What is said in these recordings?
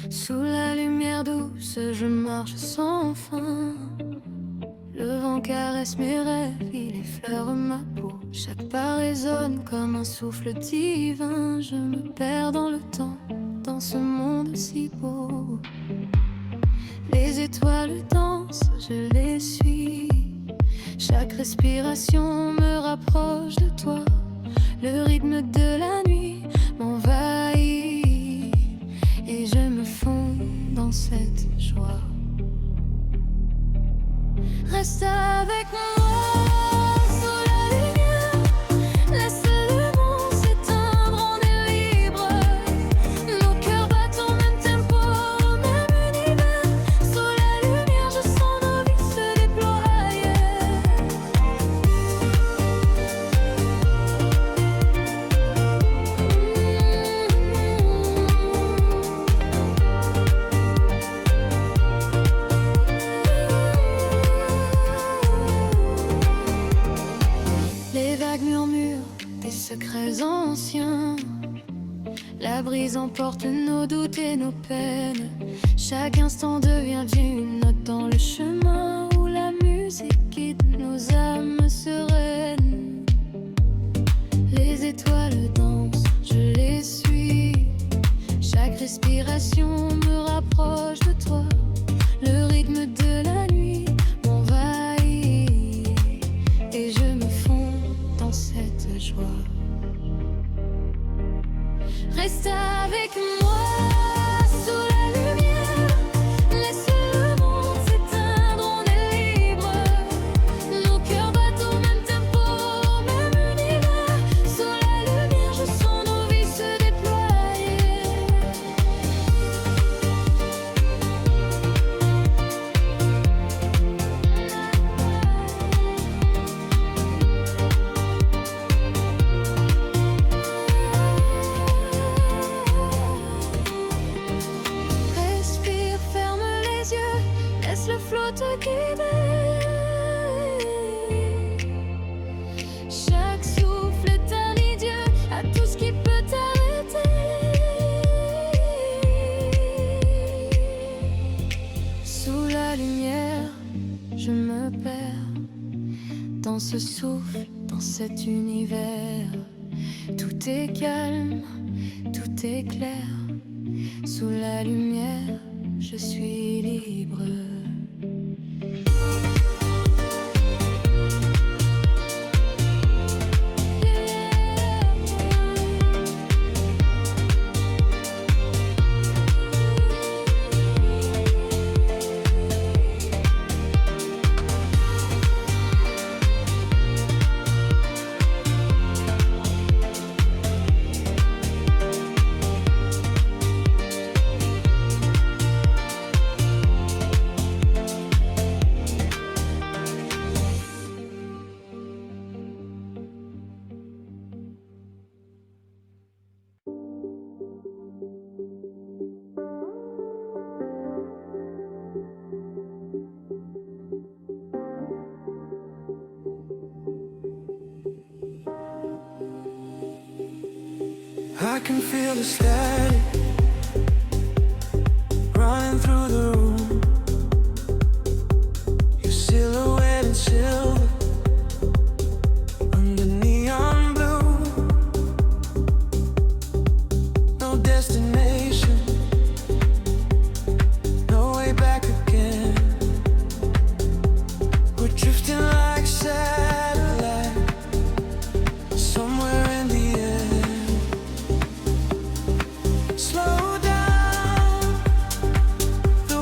Sous la lumière douce, je marche sans fin. Le vent caresse mes rêves, il effleure ma peau. Chaque pas résonne comme un souffle divin. Je me perds dans le temps, dans ce monde si beau. Les étoiles dansent, je les suis. Chaque respiration me rapproche de toi. Le rythme de la nuit m'envahit et je me fonds dans cette joie. Reste avec moi sous la lumière, laisse le monde s'éteindre, on est libre. Nos cœurs battent au même tempo, au même univers. Sous la lumière, je sens nos vies se déployer. Les vagues murmurent des secrets anciens. La brise emporte nos doutes et nos peines. Chaque instant devient une note dans le chemin où la musique guide nos âmes sereines. Les étoiles dansent, je les suis. Chaque respiration me rapproche de toi. Le rythme de la nuit m'envahit et je me fonds dans cette joie. Reste avec moi sous la lumière, laisse le monde s'éteindre, on est libre. Nos cœurs battent au même tempo, au même univers. Sous la lumière, je sens nos vies se déployer. Respire, ferme les yeux, laisse le flot te guider. Chaque souffle est un idiot à tout ce qui peut t'arrêter. Sous la lumière, je me perds dans ce souffle, dans cet univers. Tout est calme, tout est clair. Sous la lumière, je suis libre. I can feel the static running through the room. Your silhouette in silver under neon blue. No destination, no way back again. We're drifting like satellite somewhere in the air. Slow down, the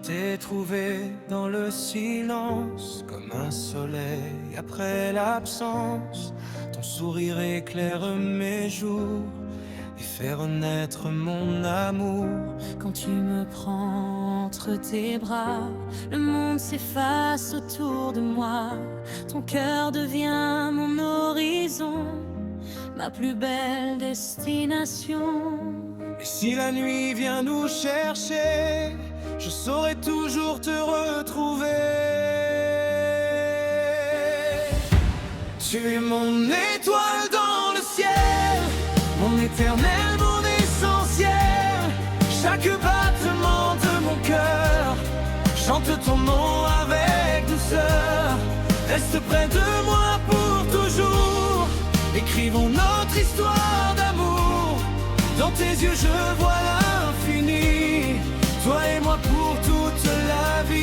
t'ai trouvé dans le silence, comme un soleil après l'absence. Ton sourire éclaire mes jours et fait renaître mon amour. Quand tu me prends entre tes bras, le monde s'efface autour de moi. Ton cœur devient mon horizon, ma plus belle destination. Et si la nuit vient nous chercher, je saurai toujours te retrouver. Tu es mon étoile dans le ciel, mon éternel, mon essentiel. Chaque battement de mon cœur chante ton nom avec douceur. Reste près de moi pour toujours, écrivons notre histoire d'amour. Dans tes yeux je vois l'infini, toi et moi pour toute la vie.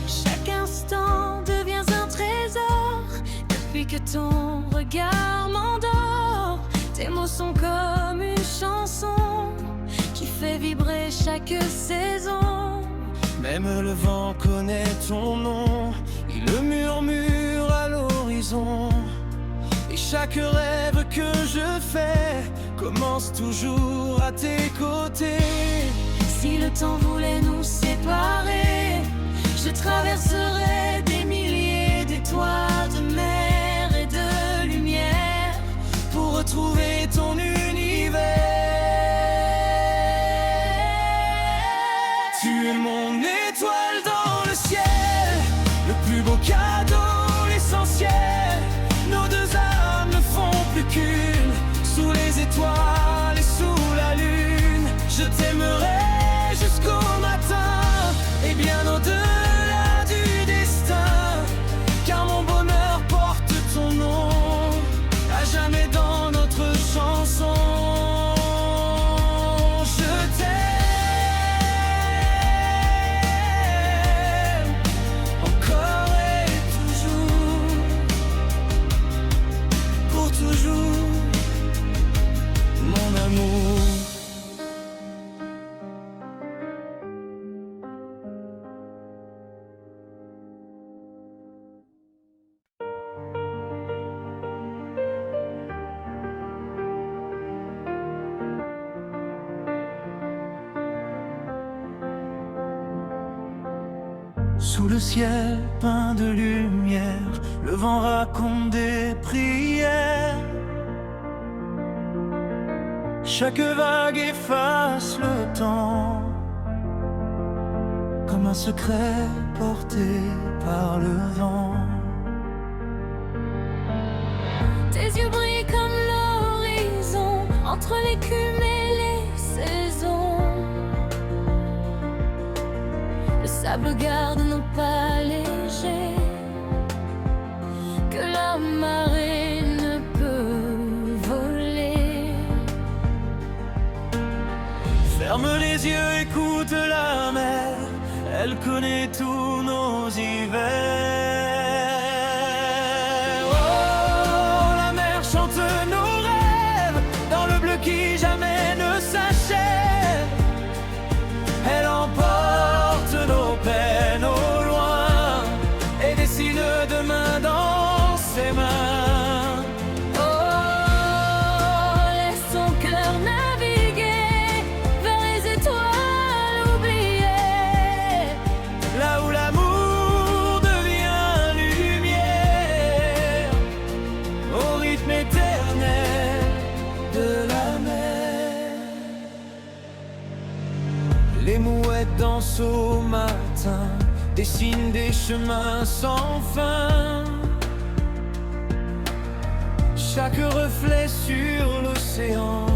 Chaque instant devient un trésor, depuis que ton regard m'endort. Tes mots sont comme une chanson qui fait vibrer chaque saison. Même le vent connaît ton nom, il le murmure à l'horizon. Et chaque rêve que je fais commence toujours à tes côtés. Si le temps voulait nous séparer, je traverserais des milliers d'étoiles, de mer et de lumière pour retrouver ton univers. Tu es mon étoile dans le ciel, le plus beau cadeau, l'essentiel. Nos deux âmes ne font plus qu'une, sous les étoiles et sous la lune. Je t'aimerai jusqu'au matin et bien au-delà du destin, car mon bonheur porte ton nom à jamais dans notre chanson. Je t'aime encore et toujours, pour toujours, mon amour. Sous le ciel peint de lumière, le vent raconte des prières. Chaque vague efface le temps, comme un secret porté par le vent. Tes yeux brillent comme l'horizon, entre l'écume et les saisons. Le sable garde nos pas légers, que la marée ne peut voler. Ferme les yeux, écoute la mer, elle connaît tous nos hivers. Oh, la mer chante nos rêves, dans le bleu qui jamais ne s'achève. Elle emporte nos peines au loin et dessine demain dans ses mains. Oh, laisse ton cœur naviguer vers les étoiles oubliées, Là où l'amour devient lumière, au rythme éternel de la mer. Les mouettes dansent au matin, dessinent des chemins sans fin. Chaque reflet sur l'océan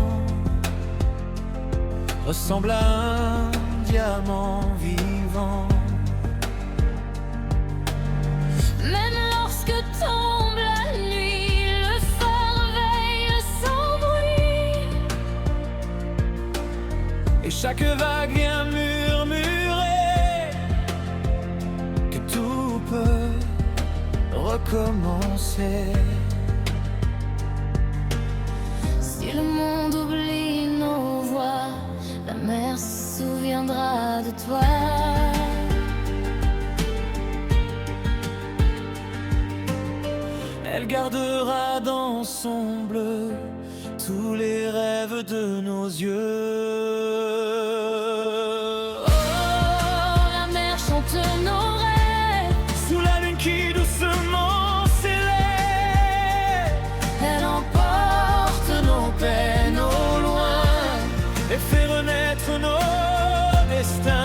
ressemble à un diamant vivant. même lorsque tombe la nuit, le phare veille sans bruit. Et chaque vague vient murmurer recommencer. Si le monde oublie nos voix, la mer se souviendra de toi. Elle gardera dans son bleu tous les rêves de nos yeux. Oh, la mer chante nos rêves Sous la lune qui doucement s'élève. Elle emporte nos peines au loin Et fait renaître nos destins.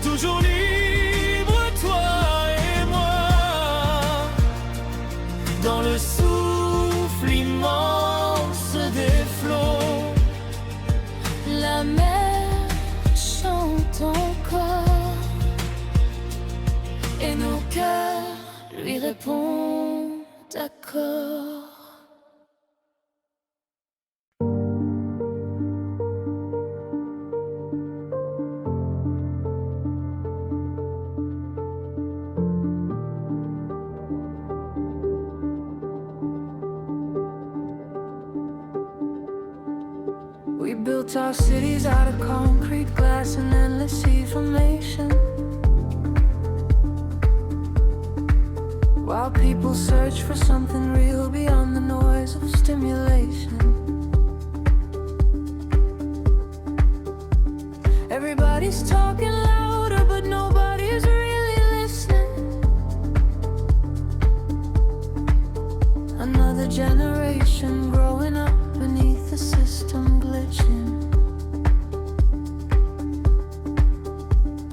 Toujours libre, toi et moi, dans le souffle immense des flots. La mer chante encore et nos cœurs lui répondent d'accord. We built our cities out of concrete, glass, and endless sea formation. While people search for something real beyond the noise of stimulation. Everybody's talking louder, but nobody's really listening. Another generation growing up beneath the system glitching.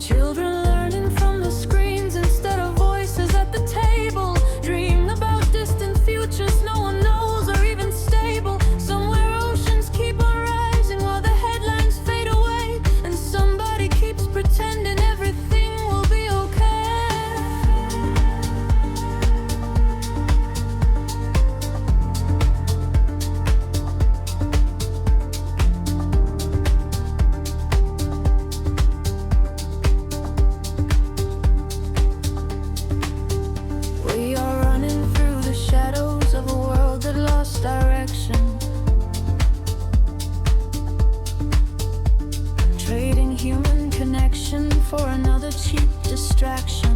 Children learning from the screens instead of voices at the table. Dream about distant futures no one knows or even stable. Somewhere oceans keep on rising while the headlines fade away, and somebody keeps pretending everything will be okay. We are running through the shadows of a world that lost direction. Trading human connection for another cheap distraction.